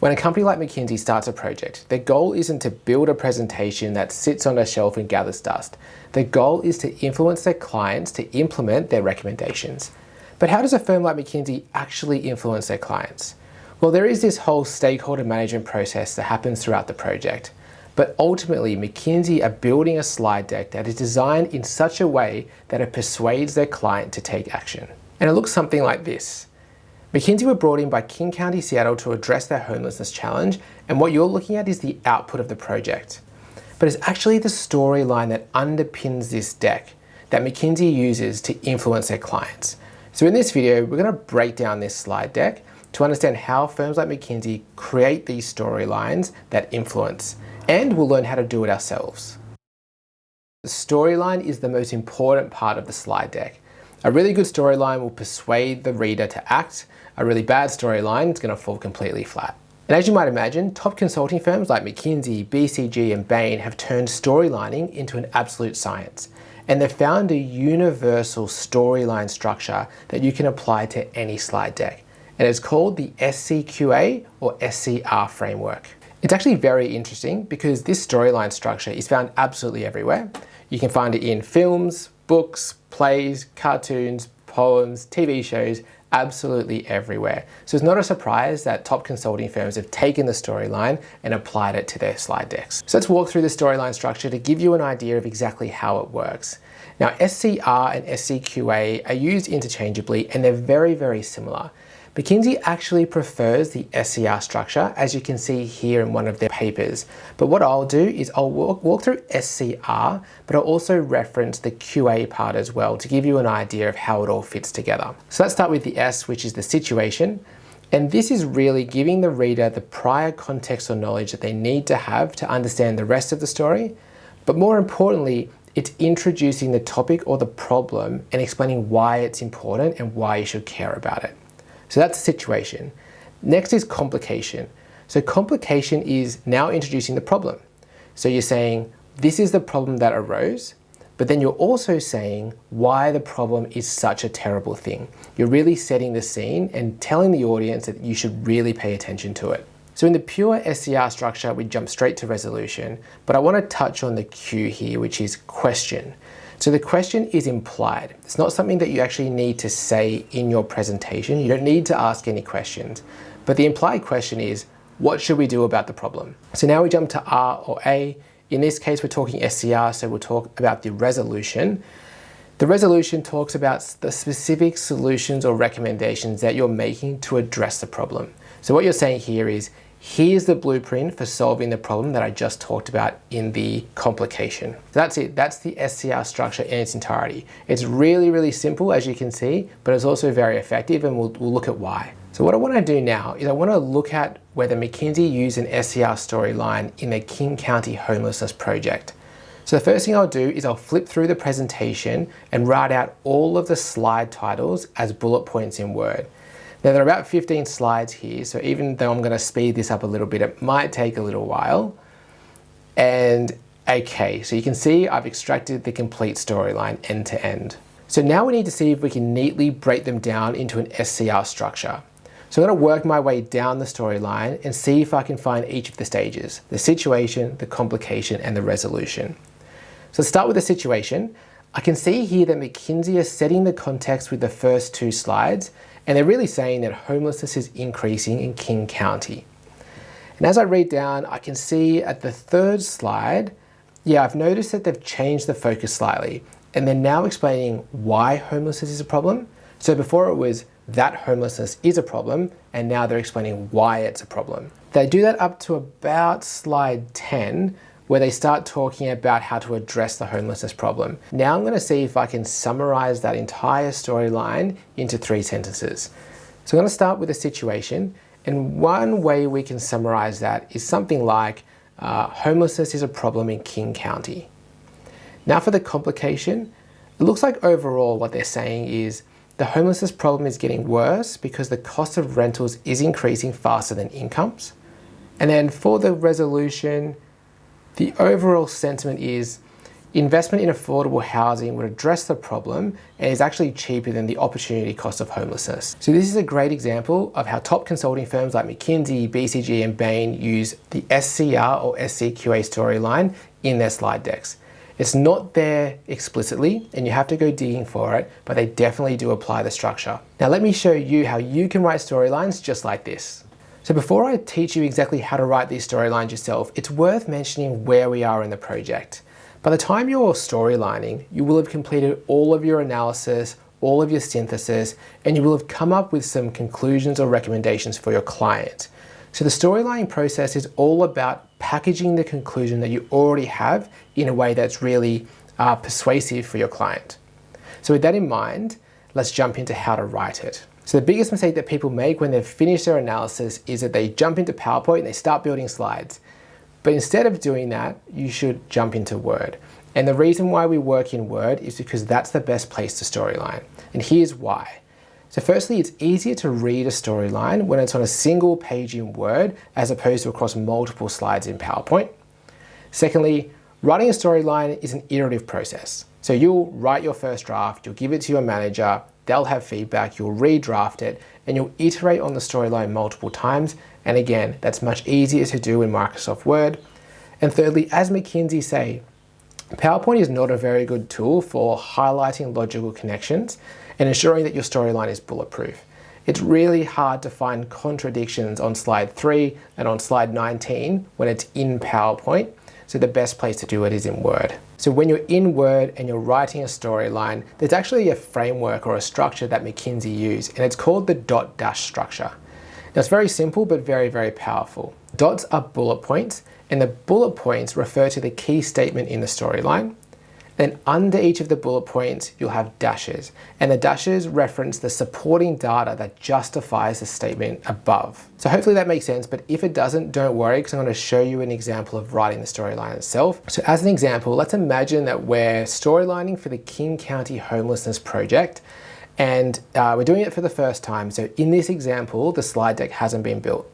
When a company like McKinsey starts a project, their goal isn't to build a presentation that sits on a shelf and gathers dust. Their goal is to influence their clients to implement their recommendations. But how does a firm like McKinsey actually influence their clients? Well, there is this whole stakeholder management process that happens throughout the project. But ultimately, McKinsey are building a slide deck that is designed in such a way that it persuades their client to take action. And it looks something like this. McKinsey were brought in by King County, Seattle to address their homelessness challenge, and what you're looking at is the output of the project. But it's actually the storyline that underpins this deck that McKinsey uses to influence their clients. So in this video, we're going to break down this slide deck to understand how firms like McKinsey create these storylines that influence, and we'll learn how to do it ourselves. The storyline is the most important part of the slide deck. A really good storyline will persuade the reader to act. A really bad storyline is going to fall completely flat. And as you might imagine, top consulting firms like McKinsey, BCG, and Bain have turned storylining into an absolute science. And they've found a universal storyline structure that you can apply to any slide deck. And it's called the SCQA or SCR Framework. It's actually very interesting because this storyline structure is found absolutely everywhere. You can find it in films, books, plays, cartoons, poems, TV shows, absolutely everywhere. So it's not a surprise that top consulting firms have taken the storyline and applied it to their slide decks. So let's walk through the storyline structure to give you an idea of exactly how it works. Now, SCR and SCQA are used interchangeably and they're very, very similar. McKinsey actually prefers the SCR structure, as you can see here in one of their papers. But what I'll do is I'll walk through SCR, but I'll also reference the QA part as well to give you an idea of how it all fits together. So let's start with the S, which is the situation. And this is really giving the reader the prior context or knowledge that they need to have to understand the rest of the story. But more importantly, it's introducing the topic or the problem and explaining why it's important and why you should care about it. So that's the situation. Next is complication. So complication is now introducing the problem. So you're saying, this is the problem that arose, but then you're also saying why the problem is such a terrible thing. You're really setting the scene and telling the audience that you should really pay attention to it. So in the pure SCR structure, we jump straight to resolution, but I want to touch on the Q here, which is question. So the question is implied. It's not something that you actually need to say in your presentation. You don't need to ask any questions. But the implied question is, what should we do about the problem? So now we jump to R or A. In this case, we're talking SCR, so we'll talk about the resolution. The resolution talks about the specific solutions or recommendations that you're making to address the problem. So what you're saying here is, here's the blueprint for solving the problem that I just talked about in the complication. So that's it. That's the SCR structure in its entirety. It's really, really simple, as you can see, but it's also very effective, and we'll look at why. So what I want to do now is I want to look at whether McKinsey used an SCR storyline in their King County homelessness project. So the first thing I'll do is I'll flip through the presentation and write out all of the slide titles as bullet points in Word. Now there are about 15 slides here, so even though I'm going to speed this up a little bit, it might take a little while. And okay, so you can see I've extracted the complete storyline end to end. So now we need to see if we can neatly break them down into an SCR structure. So I'm going to work my way down the storyline and see if I can find each of the stages: the situation, the complication, and the resolution. So let's start with the situation. I can see here that McKinsey is setting the context with the first two slides, and they're really saying that homelessness is increasing in King County. And as I read down, I can see at the third slide, I've noticed that they've changed the focus slightly, and they're now explaining why homelessness is a problem. So before it was that homelessness is a problem, and now they're explaining why it's a problem. They do that up to about slide 10, where they start talking about how to address the homelessness problem. Now I'm going to see if I can summarize that entire storyline into 3 sentences. So I'm going to start with the situation, and one way we can summarize that is something like, homelessness is a problem in King County. Now for the complication, it looks like overall what they're saying is the homelessness problem is getting worse because the cost of rentals is increasing faster than incomes. And then for the resolution, the overall sentiment is Investment in affordable housing would address the problem and is actually cheaper than the opportunity cost of homelessness. So this is a great example of how top consulting firms like McKinsey, BCG and Bain use the SCR or SCQA storyline in their slide decks. It's not there explicitly and you have to go digging for it, but they definitely do apply the structure. Now let me show you how you can write storylines just like this. So before I teach you exactly how to write these storylines yourself, it's worth mentioning where we are in the project. By the time you're storylining, you will have completed all of your analysis, all of your synthesis, and you will have come up with some conclusions or recommendations for your client. So the storylining process is all about packaging the conclusion that you already have in a way that's really persuasive for your client. So with that in mind, let's jump into how to write it. So the biggest mistake that people make when they've finished their analysis is that they jump into PowerPoint and they start building slides. But instead of doing that, you should jump into Word. And the reason why we work in Word is because that's the best place to storyline. And here's why. So firstly, it's easier to read a storyline when it's on a single page in Word as opposed to across multiple slides in PowerPoint. Secondly, writing a storyline is an iterative process. So you'll write your first draft, you'll give it to your manager, they'll have feedback, you'll redraft it, and you'll iterate on the storyline multiple times. And again, that's much easier to do in Microsoft Word. And thirdly, as McKinsey say, PowerPoint is not a very good tool for highlighting logical connections and ensuring that your storyline is bulletproof. It's really hard to find contradictions on slide 3 and on slide 19 when it's in PowerPoint. So the best place to do it is in Word. So when you're in Word and you're writing a storyline, there's actually a framework or a structure that McKinsey use, and it's called the dot dash structure. Now it's very simple, but very, very powerful. Dots are bullet points, and the bullet points refer to the key statement in the storyline. Then under each of the bullet points, you'll have dashes, and the dashes reference the supporting data that justifies the statement above. So hopefully that makes sense, but if it doesn't, don't worry, because I'm going to show you an example of writing the storyline itself. So as an example, let's imagine that we're storylining for the King County Homelessness Project, and we're doing it for the first time. So in this example, the slide deck hasn't been built.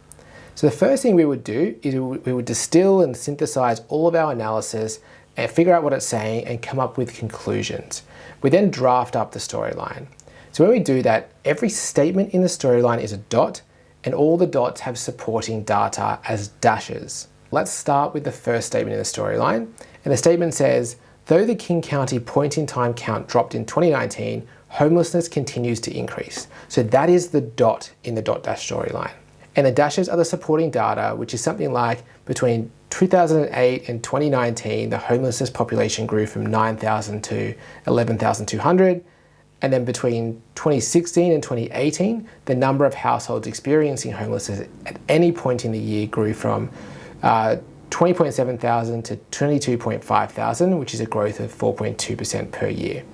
So the first thing we would do is we would distill and synthesize all of our analysis and figure out what it's saying and come up with conclusions. We then draft up the storyline. So when we do that, every statement in the storyline is a dot, and all the dots have supporting data as dashes. Let's start with the first statement in the storyline. And the statement says, though the King County point-in-time count dropped in 2019, homelessness continues to increase. So that is the dot in the dot dash storyline. And the dashes are the supporting data, which is something like between 2008 and 2019, the homelessness population grew from 9,000 to 11,200. And then between 2016 and 2018, the number of households experiencing homelessness at any point in the year grew from 20.7 thousand to 22.5 thousand, which is a growth of 4.2% per year.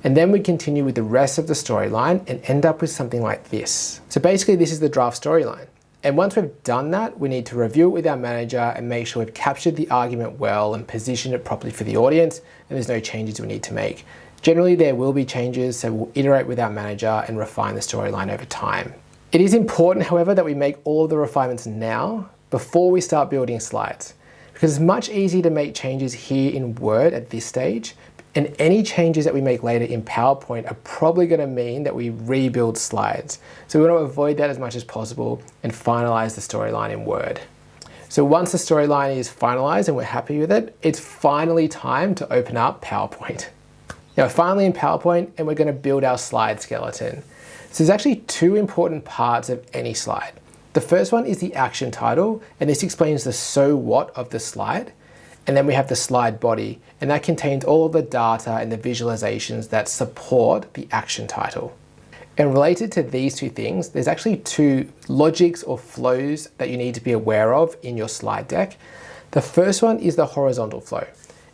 And then we continue with the rest of the storyline and end up with something like this. So basically this is the draft storyline. And once we've done that, we need to review it with our manager and make sure we've captured the argument well and positioned it properly for the audience, and there's no changes we need to make. Generally, there will be changes, so we'll iterate with our manager and refine the storyline over time. It is important, however, that we make all of the refinements now before we start building slides, because it's much easier to make changes here in Word at this stage, and any changes that we make later in PowerPoint are probably going to mean that we rebuild slides. So we want to avoid that as much as possible and finalize the storyline in Word. So once the storyline is finalized and we're happy with it, it's finally time to open up PowerPoint. Now we're finally in PowerPoint and we're going to build our slide skeleton. So there's actually two important parts of any slide. The first one is the action title, and this explains the so what of the slide. And then we have the slide body, and that contains all of the data and the visualizations that support the action title. And related to these two things, there's actually two logics or flows that you need to be aware of in your slide deck. The first one is the horizontal flow.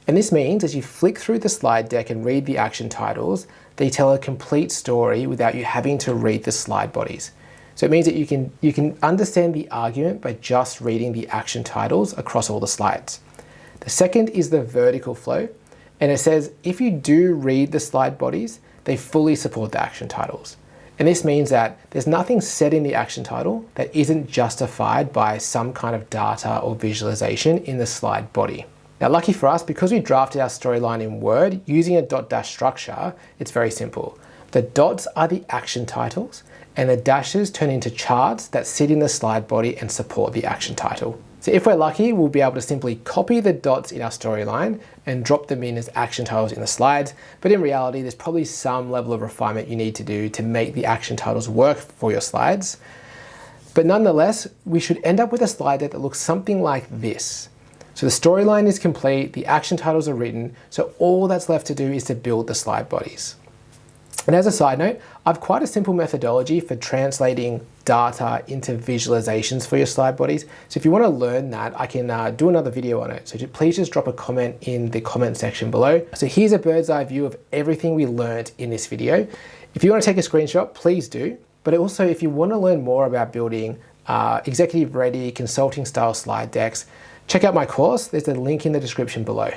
And this means as you flick through the slide deck and read the action titles, they tell a complete story without you having to read the slide bodies. So it means that you can understand the argument by just reading the action titles across all the slides. The second is the vertical flow, and it says if you do read the slide bodies, they fully support the action titles. And this means that there's nothing said in the action title that isn't justified by some kind of data or visualization in the slide body. Now, lucky for us, because we drafted our storyline in Word using a dot dash structure, it's very simple. The dots are the action titles, and the dashes turn into charts that sit in the slide body and support the action title. So if we're lucky, we'll be able to simply copy the dots in our storyline and drop them in as action titles in the slides. But in reality, there's probably some level of refinement you need to do to make the action titles work for your slides. But nonetheless, we should end up with a slide deck that looks something like this. So the storyline is complete, the action titles are written, so all that's left to do is to build the slide bodies. And as a side note, I've quite a simple methodology for translating data into visualizations for your slide bodies. So if you want to learn that, I can do another video on it. So please just drop a comment in the comment section below. So here's a bird's eye view of everything we learned in this video. If you want to take a screenshot, please do. But also, if you want to learn more about building executive ready consulting style slide decks, check out my course. There's a link in the description below.